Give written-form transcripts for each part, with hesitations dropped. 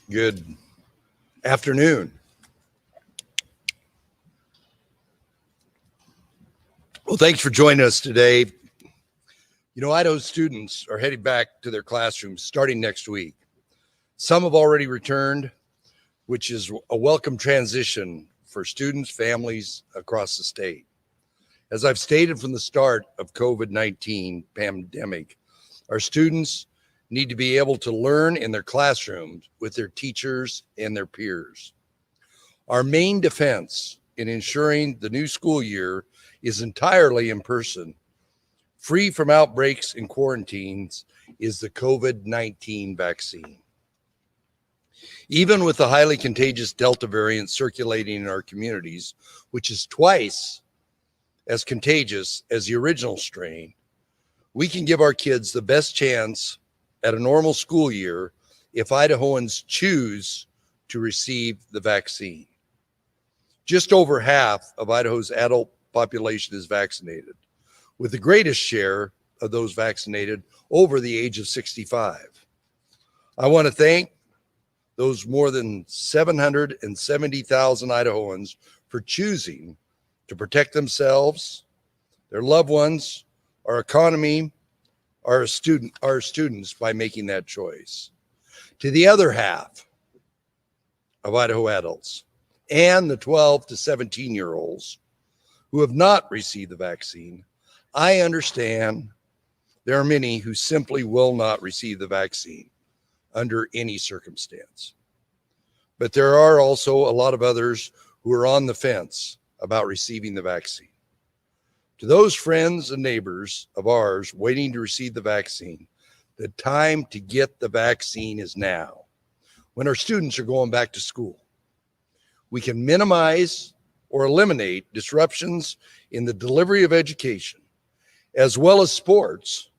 Good afternoon. Well, thanks for joining us today. Idaho students are heading back to their classrooms starting next week. Some have already returned, which is a welcome transition for students, families across the state. As I've stated from the start of COVID-19 pandemic, our students need to be able to learn in their classrooms with their teachers and their peers. Our main defense in ensuring the new school year is entirely in person, free from outbreaks and quarantines, is the COVID-19 vaccine. Even with the highly contagious Delta variant circulating in our communities, which is twice as contagious as the original strain, we can give our kids the best chance at a normal school year if Idahoans choose to receive the vaccine. Just over half of Idaho's adult population is vaccinated, with the greatest share of those vaccinated over the age of 65. I want to thank those more than 770,000 Idahoans for choosing to protect themselves, their loved ones, our economy, our students by making that choice. To the other half of Idaho adults and the 12 to 17-year-olds who have not received the vaccine, I understand there are many who simply will not receive the vaccine under any circumstance. But there are also a lot of others who are on the fence about receiving the vaccine. To those friends and neighbors of ours waiting to receive the vaccine, the time to get the vaccine is now, when our students are going back to school. We can minimize or eliminate disruptions in the delivery of education, as well as sports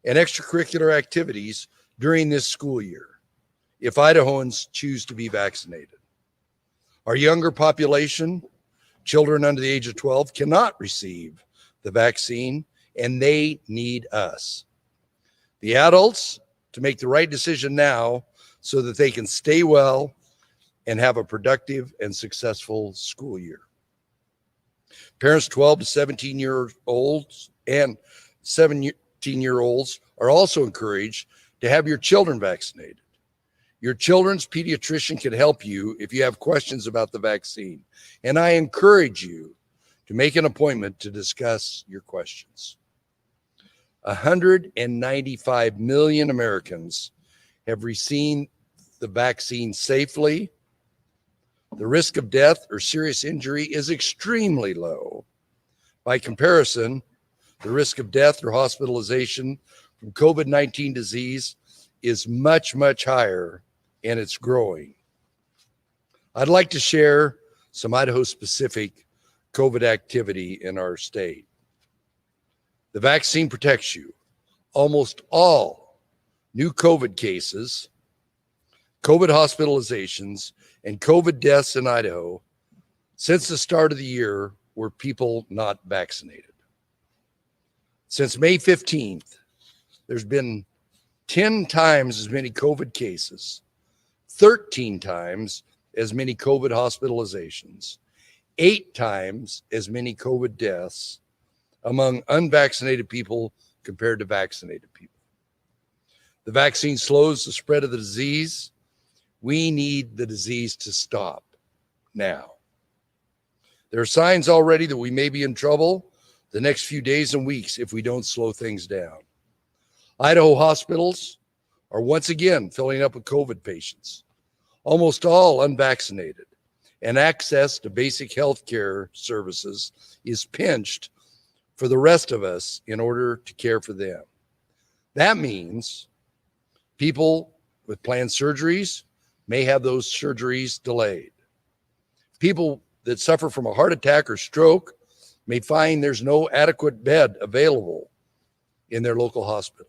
and extracurricular activities during this school year, if Idahoans choose to be vaccinated. Our younger population, children under the age of 12, cannot receive the vaccine, and they need us, the adults, to make the right decision now so that they can stay well and have a productive and successful school year. Parents 12 to 17-year-olds and 17-year-olds are also encouraged to have your children vaccinated. Your children's pediatrician can help you if you have questions about the vaccine, and I encourage you to make an appointment to discuss your questions. 195 million Americans have received the vaccine safely. The risk of death or serious injury is extremely low. By comparison, the risk of death or hospitalization from COVID-19 disease is much, much higher, and it's growing. I'd like to share some Idaho-specific COVID activity in our state. The vaccine protects you. Almost all new COVID cases, COVID hospitalizations, and COVID deaths in Idaho since the start of the year were people not vaccinated. Since May 15th, there's been 10 times as many COVID cases, 13 times as many COVID hospitalizations, 8 times as many COVID deaths among unvaccinated people compared to vaccinated people. The vaccine slows the spread of the disease. We need the disease to stop now. There are signs already that we may be in trouble the next few days and weeks if we don't slow things down. Idaho hospitals are once again filling up with COVID patients, almost all unvaccinated, and access to basic health care services is pinched for the rest of us in order to care for them. That means people with planned surgeries may have those surgeries delayed. People that suffer from a heart attack or stroke may find there's no adequate bed available in their local hospital.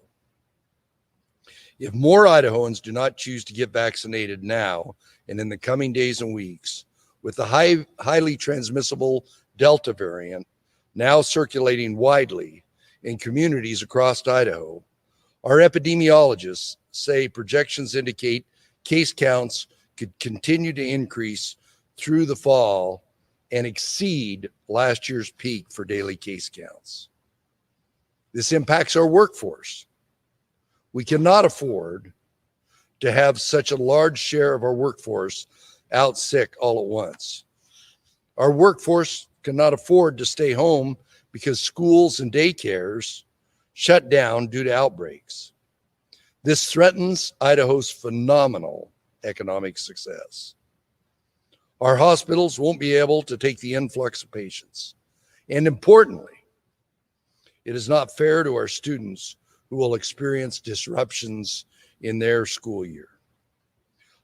If more Idahoans do not choose to get vaccinated now and in the coming days and weeks, with the highly transmissible Delta variant now circulating widely in communities across Idaho, our epidemiologists say projections indicate case counts could continue to increase through the fall and exceed last year's peak for daily case counts. This impacts our workforce. We cannot afford to have such a large share of our workforce out sick all at once. Our workforce cannot afford to stay home because schools and daycares shut down due to outbreaks. This threatens Idaho's phenomenal economic success. Our hospitals won't be able to take the influx of patients. And importantly, it is not fair to our students who will experience disruptions in their school year.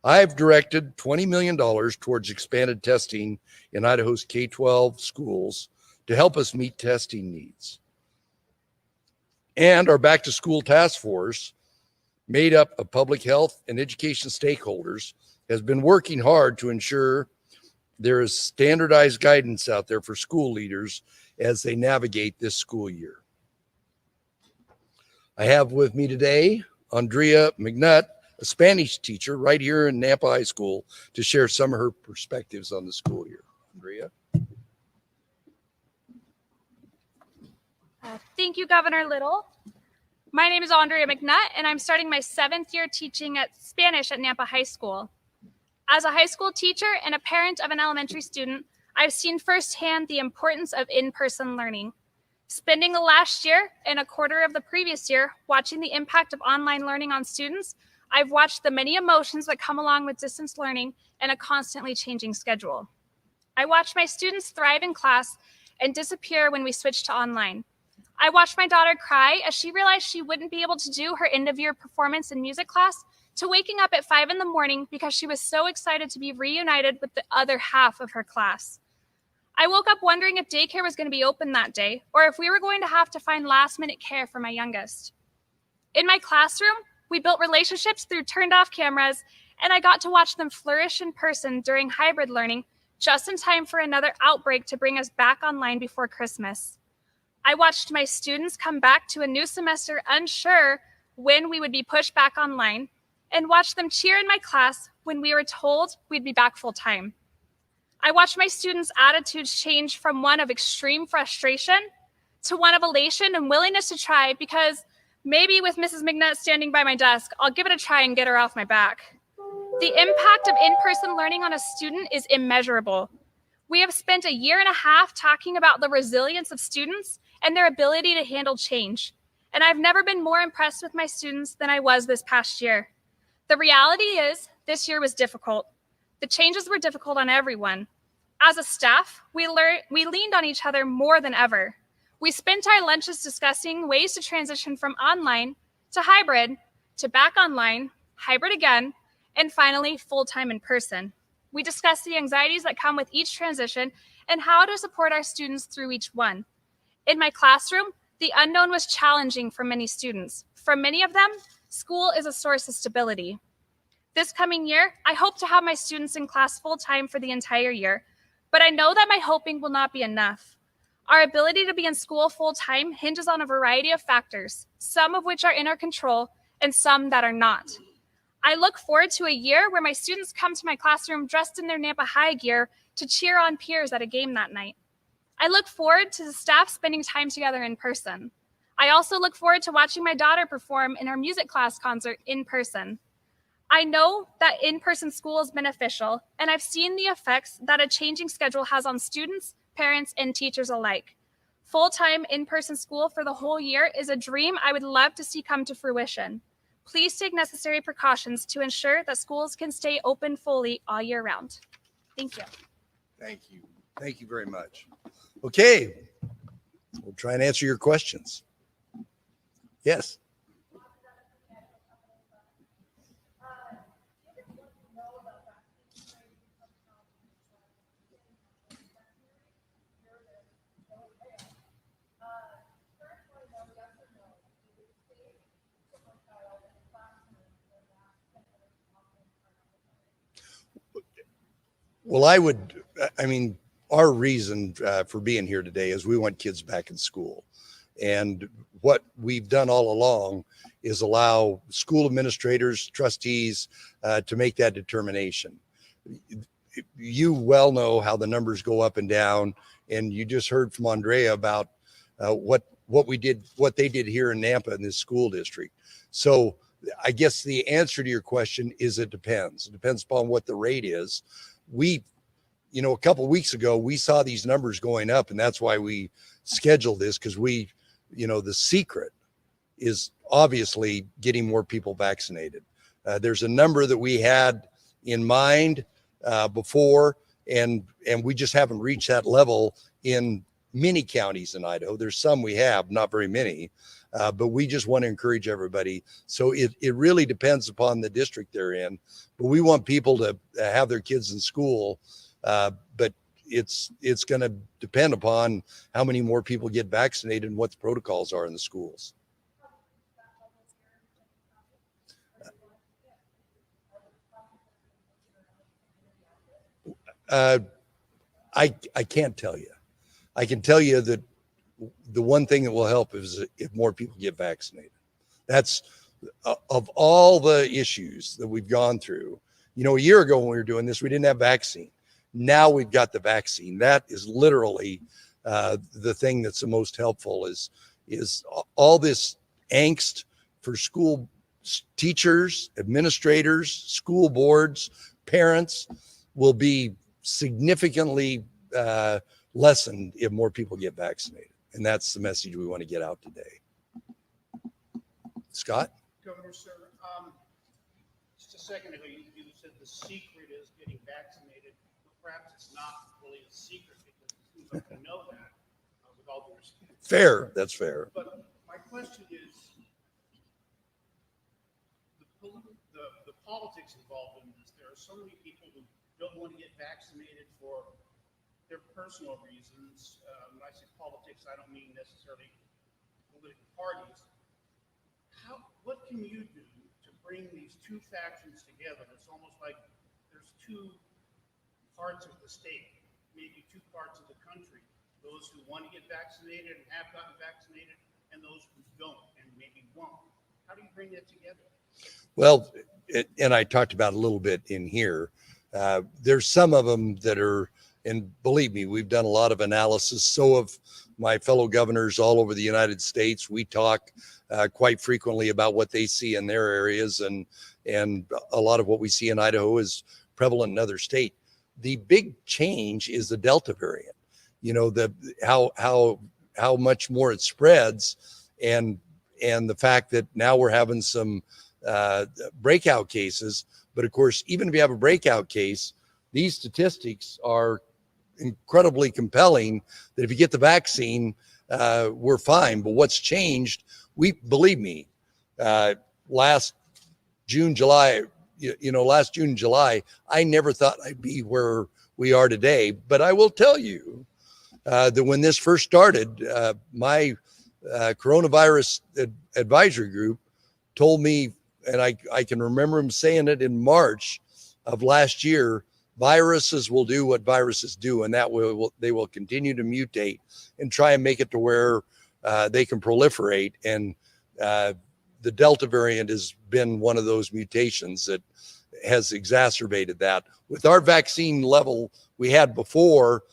I've directed $20 million towards expanded testing in Idaho's K-12 schools to help us meet testing needs. And our Back to School Task Force, made up of public health and education stakeholders, has been working hard to ensure there is standardized guidance out there for school leaders as they navigate this school year. I have with me today Andrea McNutt, a Spanish teacher right here in Nampa High School, to share some of her perspectives on the school year. Andrea? Thank you, Governor Little. My name is Andrea McNutt, and I'm starting my 7th year teaching at Spanish at Nampa High School. As a high school teacher and a parent of an elementary student, I've seen firsthand the importance of in-person learning. Spending the last year and a quarter of the previous year watching the impact of online learning on students, I've watched the many emotions that come along with distance learning and a constantly changing schedule. I watched my students thrive in class and disappear when we switched to online. I watched my daughter cry as she realized she wouldn't be able to do her end-of-year performance in music class, to waking up at 5 in the morning because she was so excited to be reunited with the other half of her class. I woke up wondering if daycare was going to be open that day, or if we were going to have to find last-minute care for my youngest. In my classroom, we built relationships through turned-off cameras, and I got to watch them flourish in person during hybrid learning, just in time for another outbreak to bring us back online before Christmas. I watched my students come back to a new semester unsure when we would be pushed back online, and watched them cheer in my class when we were told we'd be back full time. I watched my students' attitudes change from one of extreme frustration to one of elation and willingness to try, because maybe with Mrs. McNutt standing by my desk, I'll give it a try and get her off my back. The impact of in-person learning on a student is immeasurable. We have spent a year and a half talking about the resilience of students and their ability to handle change. And I've never been more impressed with my students than I was this past year. The reality is, this year was difficult. The changes were difficult on everyone. As a staff, we leaned on each other more than ever. We spent our lunches discussing ways to transition from online to hybrid, to back online, hybrid again, and finally full-time in person. We discussed the anxieties that come with each transition and how to support our students through each one. In my classroom, the unknown was challenging for many students. For many of them, school is a source of stability. This coming year, I hope to have my students in class full-time for the entire year, but I know that my hoping will not be enough. Our ability to be in school full-time hinges on a variety of factors, some of which are in our control and some that are not. I look forward to a year where my students come to my classroom dressed in their Nampa High gear to cheer on peers at a game that night. I look forward to the staff spending time together in person. I also look forward to watching my daughter perform in her music class concert in person. I know that in-person school is beneficial, and I've seen the effects that a changing schedule has on students, parents, and teachers alike. Full-time in-person school for the whole year is a dream I would love to see come to fruition. Please take necessary precautions to ensure that schools can stay open fully all year round. Thank you. Thank you. Thank you very much. Okay, we'll try and answer your questions. Yes. Well, our reason for being here today is we want kids back in school. And what we've done all along is allow school administrators, trustees to make that determination. You well know how the numbers go up and down, and you just heard from Andrea about what they did here in Nampa in this school district. So I guess the answer to your question is it depends. It depends upon what the rate is. A couple of weeks ago, we saw these numbers going up, and that's why we scheduled this, because the secret is obviously getting more people vaccinated. There's a number that we had in mind before, and we just haven't reached that level in many counties in Idaho. There's some we have, not very many, but we just want to encourage everybody. So it really depends upon the district they're in, but we want people to have their kids in school, but it's going to depend upon how many more people get vaccinated and what the protocols are in the schools. I can't tell you. I can tell you that the one thing that will help is if more people get vaccinated. That's of all the issues that we've gone through. A year ago when we were doing this, we didn't have vaccine. Now we've got the vaccine. That is literally the thing that's the most helpful is all this angst for school teachers, administrators, school boards, parents will be significantly lessened if more people get vaccinated. And that's the message we want to get out today. Scott? Governor, sir, just a second ago, you said the secret is getting vaccinated. But perhaps it's not really a secret because it seems like we know that with all due respect. Fair. That's fair. But my question is, the politics involved in this. There are so many people who don't want to get vaccinated for their personal reasons. When I say politics, I don't mean necessarily political parties. What can you do to bring these two factions together? It's almost like there's two parts of the state, maybe two parts of the country. Those who want to get vaccinated and have gotten vaccinated, and those who don't and maybe won't. How do you bring that together? Well, and I talked about a little bit in here. There's some of them that are, and believe me, we've done a lot of analysis. So have my fellow governors all over the United States. We talk quite frequently about what they see in their areas, and a lot of what we see in Idaho is prevalent in other states. The big change is the Delta variant. How much more it spreads, and the fact that now we're having some breakout cases. But of course, even if you have a breakout case, these statistics are incredibly compelling that if you get the vaccine, we're fine. But what's changed, believe me, last June, July, I never thought I'd be where we are today. But I will tell you that when this first started, my coronavirus advisory group told me, and I can remember him saying it in March of last year, viruses will do what viruses do, and that they will continue to mutate and try and make it to where they can proliferate. And the Delta variant has been one of those mutations that has exacerbated that. With our vaccine level we had before,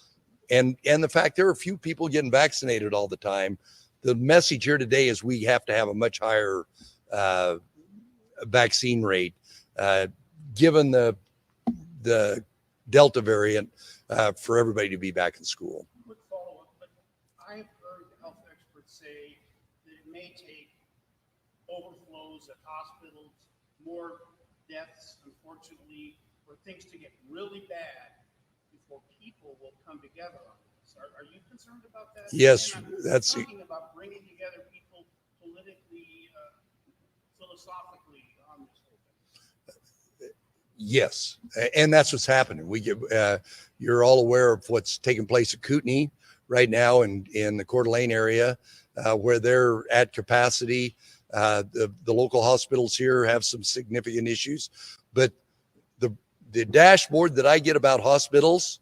and the fact there are a few people getting vaccinated all the time, the message here today is we have to have a much higher vaccine rate, given the Delta variant, for everybody to be back in school. Quick follow-up, but I have heard health experts say that it may take overflows at hospitals, more deaths, unfortunately, for things to get really bad before people will come together on this. Are you concerned about that? Yes, that's talking about bringing together people politically, philosophically on this whole thing. Yes, and that's what's happening. You're all aware of what's taking place at Kootenai right now in the Coeur d'Alene area, where they're at capacity. The local hospitals here have some significant issues, but the dashboard that I get about hospitals,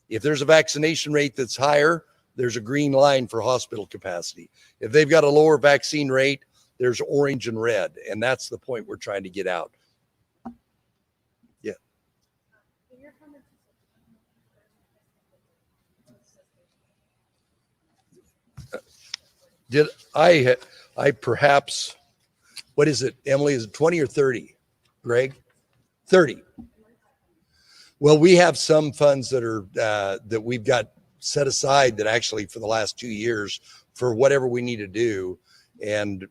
if there's a vaccination rate that's higher, there's a green line for hospital capacity. If they've got a lower vaccine rate, there's orange and red. And that's the point we're trying to get out. Yeah. Did I perhaps, what is it, Emily? Is it 20 or 30? Greg? 30. Well, we have some funds that are that we've got set aside that actually for the last 2 years for whatever we need to do, and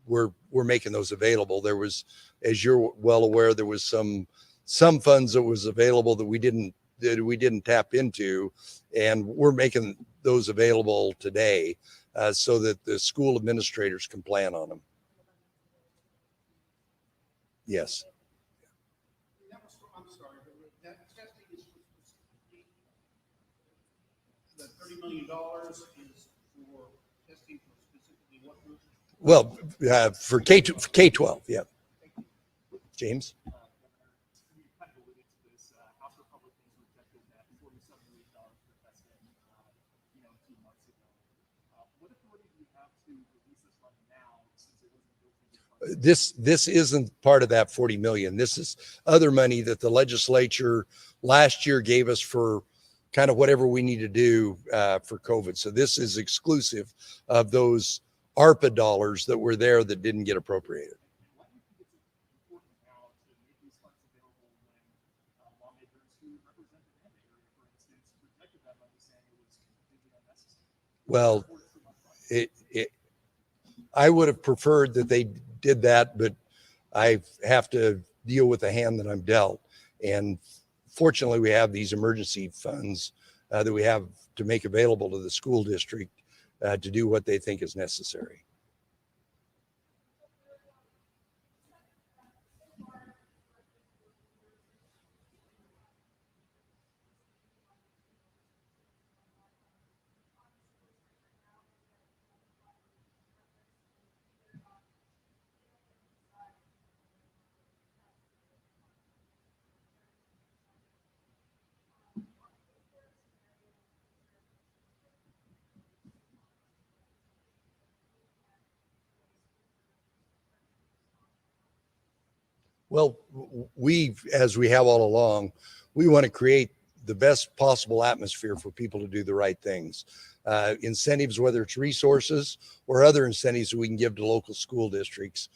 we're making those available. There was, as you're well aware, there was some funds that was available that we didn't tap into, and we're making those available today so that the school administrators can plan on them. Yes. I'm sorry, that testing is the $30 million is for testing for specifically what group? Well, for K-12, yeah. James? This isn't part of that 40 million. This is other money that the legislature last year gave us for kind of whatever we need to do for COVID. So this is exclusive of those ARPA dollars that were there that didn't get appropriated. Well, I would have preferred that they did that, but I have to deal with the hand that I'm dealt. And fortunately, we have these emergency funds that we have to make available to the school district to do what they think is necessary. Well, as we have all along, we want to create the best possible atmosphere for people to do the right things. Incentives, whether it's resources or other incentives that we can give to local school districts.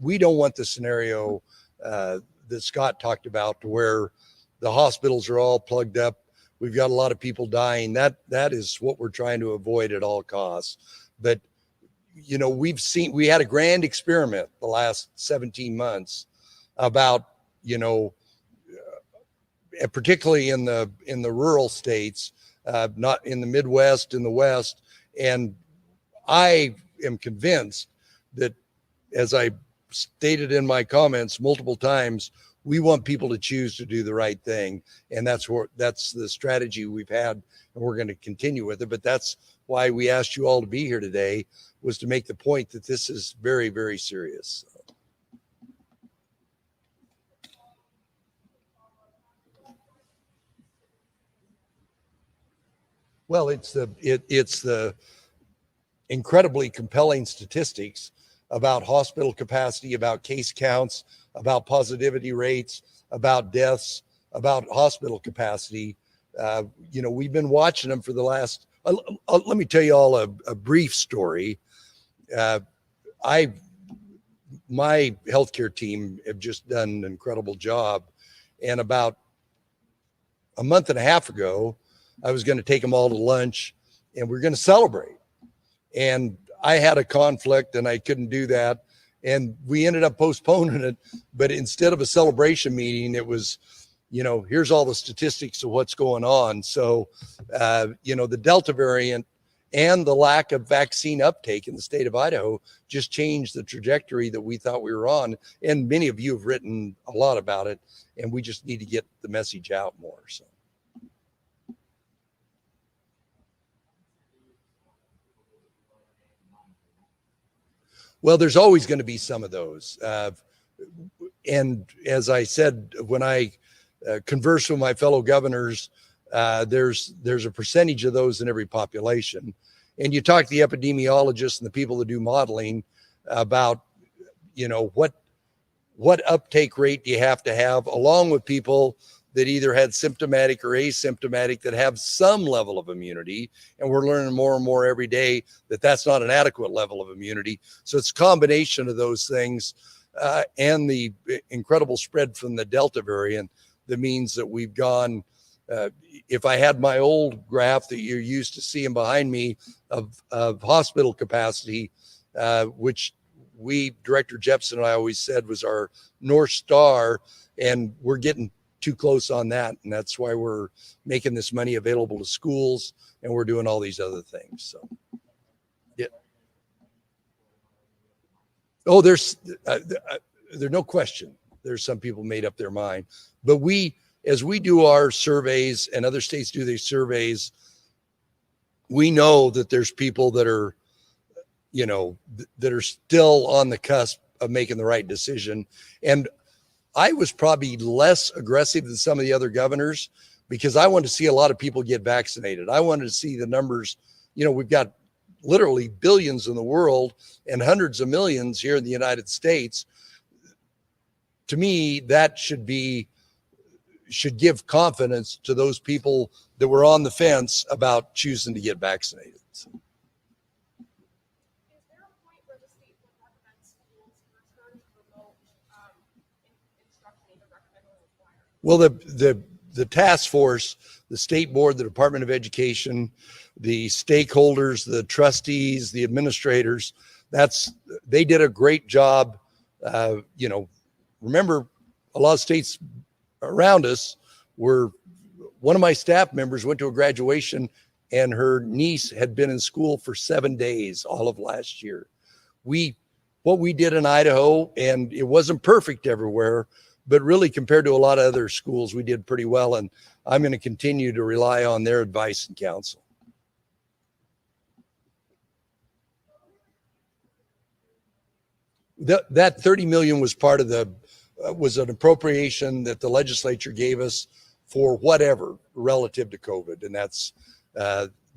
We don't want the scenario that Scott talked about to where the hospitals are all plugged up. We've got a lot of people dying. That is what we're trying to avoid at all costs. But you know, we had a grand experiment the last 17 months about, you know, particularly in the rural states, not in the Midwest, in the West. And I am convinced that, as I stated in my comments multiple times, we want people to choose to do the right thing. And that's the strategy we've had, and we're going to continue with it. But that's why we asked you all to be here today, was to make the point that this is very, very serious. Well, it's the incredibly compelling statistics about hospital capacity, about case counts, about positivity rates, about deaths, about hospital capacity. You know, we've been watching them for the last, let me tell you all a brief story. My healthcare team have just done an incredible job. And about a month and a half ago, I was going to take them all to lunch and we're going to celebrate. And I had a conflict and I couldn't do that. And we ended up postponing it. But instead of a celebration meeting, it was, you know, here's all the statistics of what's going on. So, you know, the Delta variant and the lack of vaccine uptake in the state of Idaho just changed the trajectory that we thought we were on. And many of you have written a lot about it, and we just need to get the message out more. So. Well, there's always going to be some of those. And as I said, when I converse with my fellow governors, There's a percentage of those in every population. And you talk to the epidemiologists and the people that do modeling about, what uptake rate do you have to have, along with people that either had symptomatic or asymptomatic that have some level of immunity. And we're learning more and more every day that that's not an adequate level of immunity. So it's a combination of those things and the incredible spread from the Delta variant that means that we've gone, if I had my old graph that you're used to seeing behind me of hospital capacity, which Director Jepson and I always said was our North Star, and we're getting too close on that. And that's why we're making this money available to schools and we're doing all these other things. So, yeah. Oh, there's no question. There's some people made up their mind, but as we do our surveys and other states do their surveys, we know that there's people that are, that are still on the cusp of making the right decision. And I was probably less aggressive than some of the other governors because I wanted to see a lot of people get vaccinated. I wanted to see the numbers. We've got literally billions in the world and hundreds of millions here in the United States. To me, that should give confidence to those people that were on the fence about choosing to get vaccinated. So. Is there a point where the state would recommend schools return to remote instruction, either recommend or require? Well, the task force, the state board, the Department of Education, the stakeholders, the trustees, the administrators, they did a great job. Remember, a lot of states around us one of my staff members went to a graduation and her niece had been in school for 7 days all of last year. What we did in Idaho, and it wasn't perfect everywhere, but really compared to a lot of other schools, we did pretty well. And I'm going to continue to rely on their advice and counsel. That 30 million was part of was an appropriation that the legislature gave us for whatever relative to COVID. And that's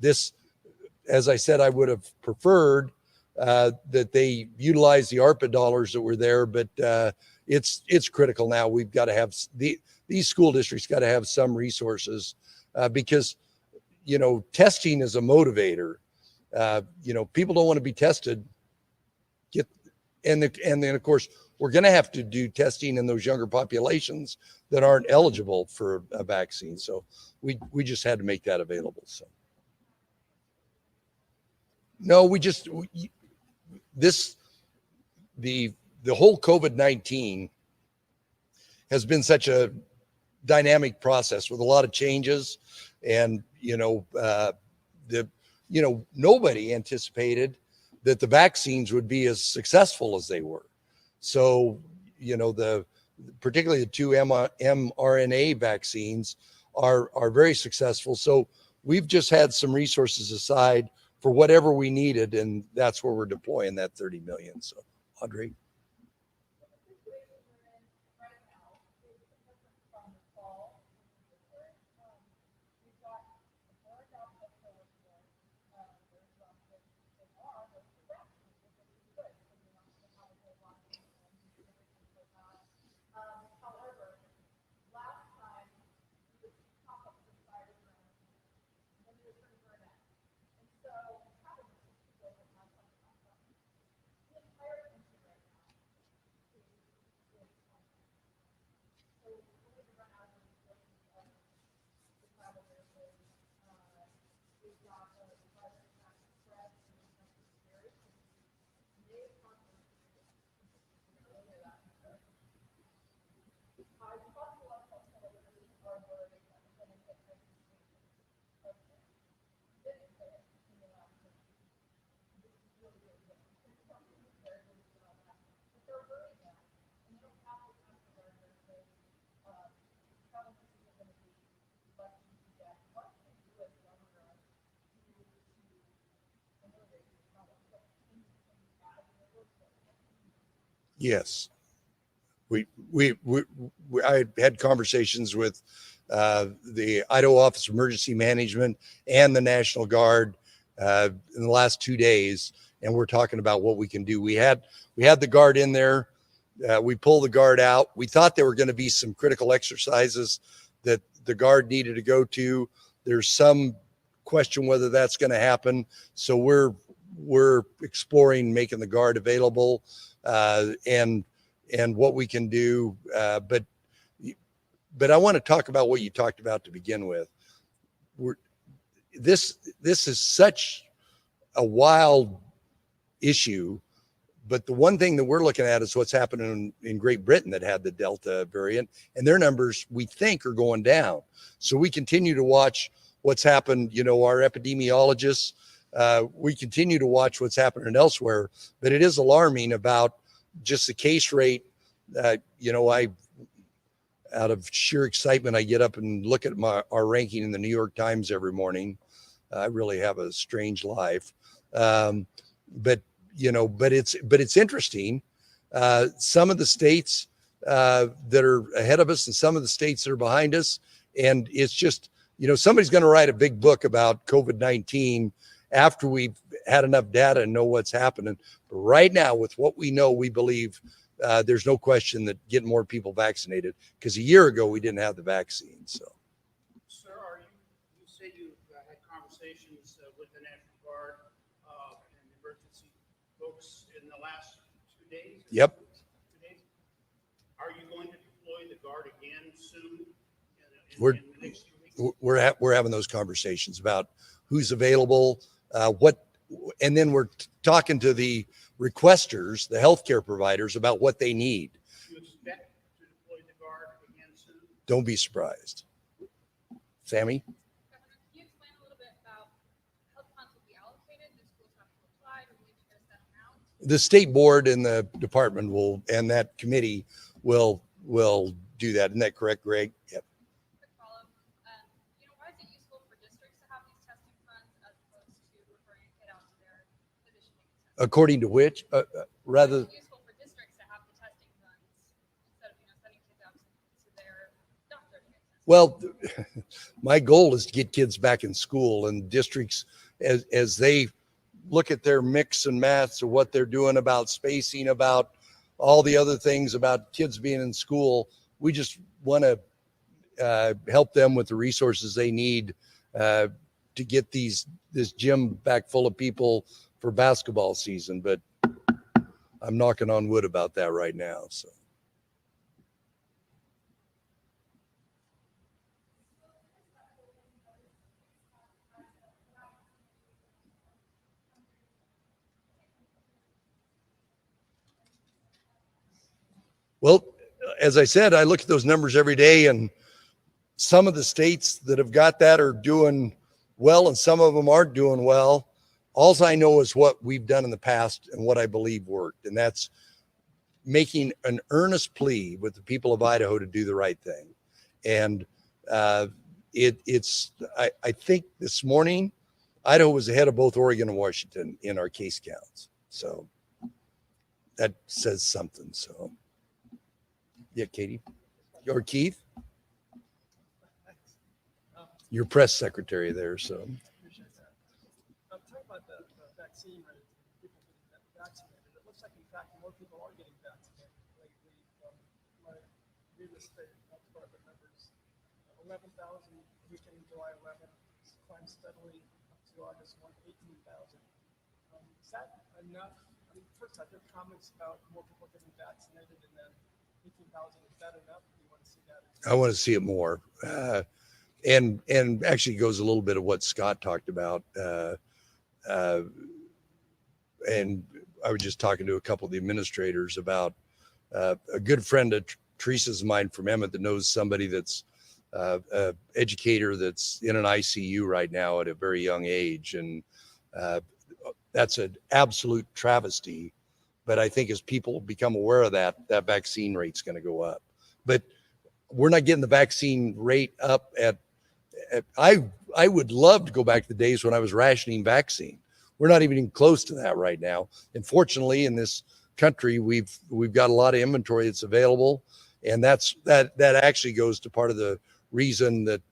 this, as I said, I would have preferred that they utilize the ARPA dollars that were there, but it's critical now. We've got to have these school districts got to have some resources because, testing is a motivator. People don't want to be tested. And then of course, we're going to have to do testing in those younger populations that aren't eligible for a vaccine. So we just had to make that available. So no, the whole COVID-19 has been such a dynamic process with a lot of changes, and nobody anticipated that the vaccines would be as successful as they were. So, particularly the two mRNA vaccines are very successful. So we've just had some resources aside for whatever we needed, and that's where we're deploying that 30 million. So, Audrey. Yes. I had conversations with the Idaho Office of Emergency Management and the National Guard in the last 2 days, and we're talking about what we can do. We had the Guard in there. We pulled the Guard out. We thought there were going to be some critical exercises that the Guard needed to go to. There's some question whether that's going to happen. So we're exploring making the Guard available and what we can do. But I want to talk about what you talked about to begin with. This is such a wild issue, but the one thing that we're looking at is what's happening in Great Britain that had the Delta variant, and their numbers we think are going down. So we continue to watch what's happened. Our epidemiologists, we continue to watch what's happening elsewhere, but it is alarming about just the case rate. Out of sheer excitement, I get up and look at our ranking in the New York Times every morning. I really have a strange life. But it's interesting. Some of the states that are ahead of us and some of the states that are behind us. And it's just, somebody's going to write a big book about COVID-19 after we've had enough data and know what's happening. But right now, with what we know, we believe there's no question that getting more people vaccinated, because a year ago we didn't have the vaccine. So, sir, you say you've had conversations with the National Guard and emergency folks in the last 2 days? Yep. 2 days. Are you going to deploy the Guard again soon? We're- in the next few weeks? We're having those conversations about who's available, and then we're talking to the requesters, the healthcare providers, about what they need. Do you expect to deploy the Guard again soon? Don't be surprised. Sammy? Governor, can you explain a little bit about how the funds will be allocated? Do schools have to apply? Do we need to get a set amount? The state board and the department and that committee will do that. Isn't that correct, Greg? Yep. Quick follow-up. Why is it useful for districts to have these testing funds as opposed to referring a kid out to their physician? According to which, rather, It's useful for districts to have the testing funds instead of sending kids out to their doctor to get tested. well, my goal is to get kids back in school, and districts, as they look at their mix and maths of what they're doing about spacing, about all the other things about kids being in school, we just want to help them with the resources they need to get this gym back full of people for basketball season. But I'm knocking on wood about that right now. So. Well, as I said, I look at those numbers every day, and some of the states that have got that are doing well, and some of them aren't doing well. All I know is what we've done in the past and what I believe worked, and that's making an earnest plea with the people of Idaho to do the right thing. And I think this morning, Idaho was ahead of both Oregon and Washington in our case counts. So that says something. So. Yeah, Katie or Keith, your press secretary there. So, Appreciate that. Talk about the vaccine rate, people getting vaccinated. It looks like, in fact, more people are getting vaccinated lately. My real estate department numbers, 11,000 weekend July 11th, climbed steadily up to August 1, 18,000. Is that enough? I mean, first, I heard comments about more people getting vaccinated, and then 18,000. Is that enough? Do you want to see that? I want to see it more. And actually goes a little bit of what Scott talked about. And I was just talking to a couple of the administrators about a good friend of Teresa's mine from Emmett that knows somebody that's an educator that's in an ICU right now at a very young age. And that's an absolute travesty. But I think as people become aware of that vaccine rate's going to go up. But we're not getting the vaccine rate up I would love to go back to the days when I was rationing vaccine. We're not even close to that right now. And fortunately, in this country, we've got a lot of inventory that's available, and that actually goes to part of the reason that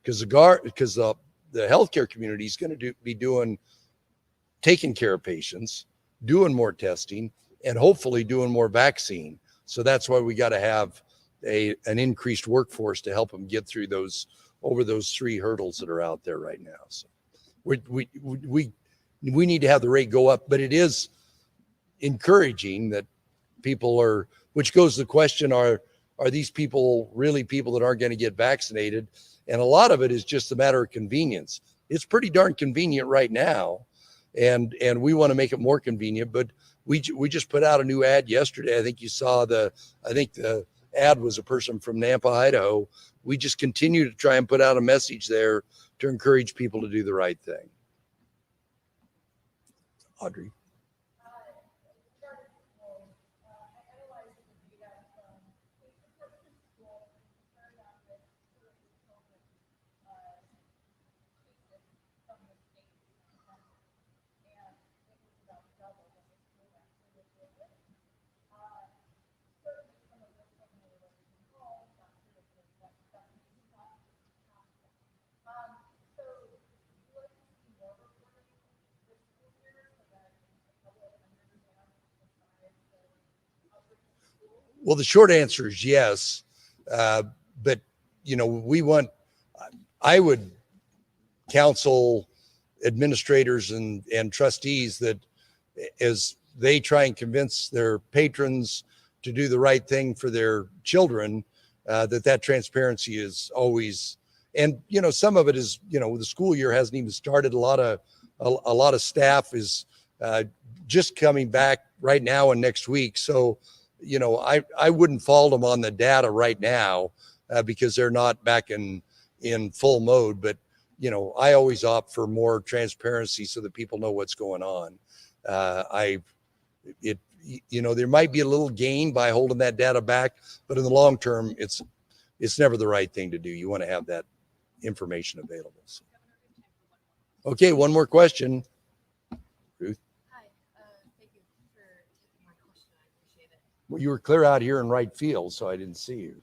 because the healthcare community is going to be taking care of patients, doing more testing, and hopefully doing more vaccine. So that's why we got to have an increased workforce to help them get through over those 3 hurdles that are out there right now. So we need to have the rate go up, but it is encouraging that people are, which goes to the question, are these people really people that aren't going to get vaccinated? And a lot of it is just a matter of convenience. It's pretty darn convenient right now, and we want to make it more convenient, but we just put out a new ad yesterday. I think you saw the ad was a person from Nampa, Idaho. We just continue to try and put out a message there to encourage people to do the right thing. Audrey. Well, the short answer is yes. But, I would counsel administrators and trustees that as they try and convince their patrons to do the right thing for their children, that transparency is always, and, some of it is, the school year hasn't even started. A lot of staff is just coming back right now and next week. So, I wouldn't fault them on the data right now because they're not back in full mode. But, I always opt for more transparency so that people know what's going on. There might be a little gain by holding that data back, but in the long term, it's never the right thing to do. You want to have that information available. So. Okay, one more question. Ruth? Hi, thank you for taking my question. I appreciate it. Well, you were clear out here in right field, so I didn't see you.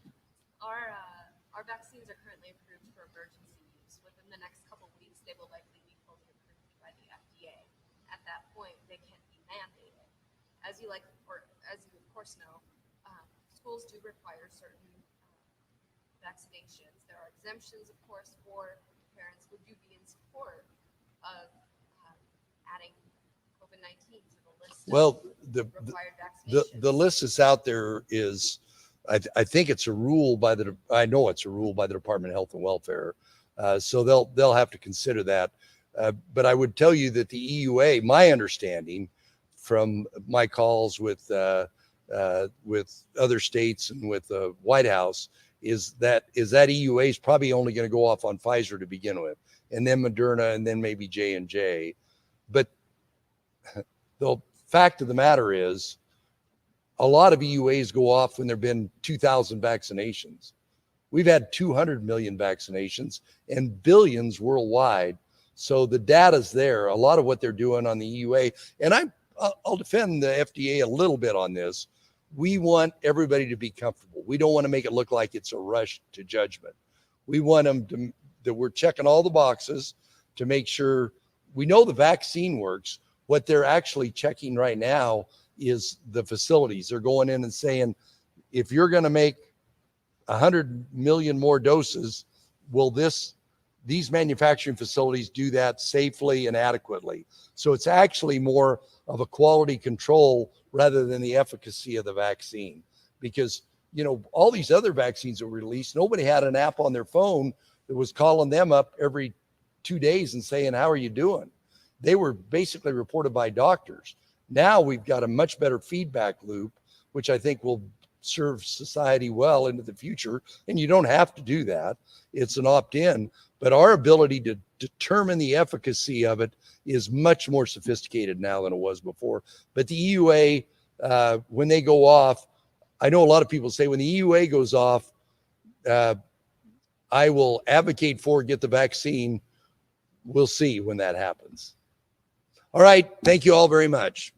Our vaccines are currently approved for emergency use. Within the next couple of weeks, they will likely be fully approved by the FDA. At that point, they can be mandated. As you of course know, schools do require certain vaccinations. There are exemptions, of course, for parents. Would you be in support of adding COVID-19 to the list Well, of required vaccinations? the list that's out there is, I think it's a rule I know it's a rule by the Department of Health and Welfare. So they'll have to consider that. But I would tell you that the EUA, my understanding from my calls with other states and with the White House is that EUA is probably only going to go off on Pfizer to begin with, and then Moderna, and then maybe J&J. But the fact of the matter is, a lot of EUAs go off when there have been 2,000 vaccinations. We've had 200 million vaccinations and billions worldwide. So the data's there. A lot of what they're doing on the EUA, and I'll defend the FDA a little bit on this. We want everybody to be comfortable. We don't want to make it look like it's a rush to judgment. We want them that we're checking all the boxes to make sure we know the vaccine works. What they're actually checking right now is the facilities. They're going in and saying, if you're going to make 100 million more doses, will these manufacturing facilities do that safely and adequately? So it's actually more of a quality control rather than the efficacy of the vaccine. Because, all these other vaccines that were released, nobody had an app on their phone that was calling them up every 2 days and saying, how are you doing? They were basically reported by doctors. Now we've got a much better feedback loop, which I think will serve society well into the future. And you don't have to do that. It's an opt-in, but our ability to determine the efficacy of it is much more sophisticated now than it was before. But the EUA, when they go off, I know a lot of people say when the EUA goes off, I will advocate for get the vaccine. We'll see when that happens. All right. Thank you all very much.